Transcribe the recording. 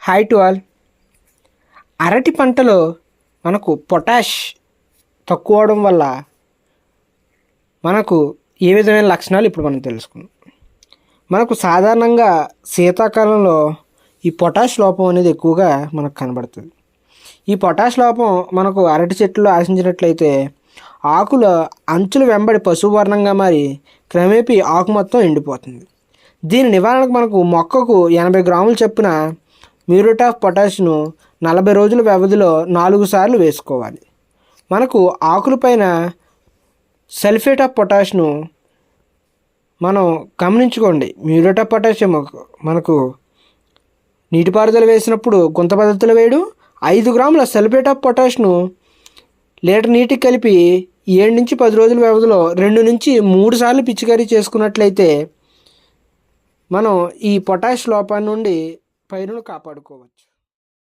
Hi to all. అరటి పంటలో మనకు పొటాష్ తక్కువ అవడం వల్ల మనకు ఏ విధమైన లక్షణాలు ఇప్పుడు మనం తెలుసుకుందాం. మనకు సాధారణంగా శీతాకాలంలో ఈ పొటాష్ లోపం అనేది ఎక్కువగా మనకు కనబడుతుంది. ఈ పొటాష్ లోపం మనకు అరటి చెట్లు ఆశించినట్లయితే ఆకుల అంచుల వెంబడి పసుపు వర్ణంగా మారి క్రమేపీ ఆకు మొత్తం ఎండిపోతుంది. దీని నివారణకు మనకు మొక్కకు 80 గ్రాముల చొప్పున మ్యూరేట్ ఆఫ్ పొటాష్ను 40 రోజుల వ్యవధిలో 4 సార్లు వేసుకోవాలి. మనకు ఆకులపైన సల్ఫేట్ ఆఫ్ పొటాష్ను మనం గమనించుకోండి. మ్యూరేట్ ఆఫ్ పొటాషియం మనకు నీటిపారుదల వేసినప్పుడు గుంత పద్ధతిలో వేయడం, 5 గ్రాముల సల్ఫేట్ ఆఫ్ పొటాష్ను లీటర్ నీటికి కలిపి 7 నుంచి 10 రోజుల వ్యవధిలో 2 నుంచి 3 సార్లు పిచికారీ చేసుకున్నట్లయితే మనం ఈ పొటాష్ లోపాన్ని నుండి పైరును కాపాడుకోవచ్చు.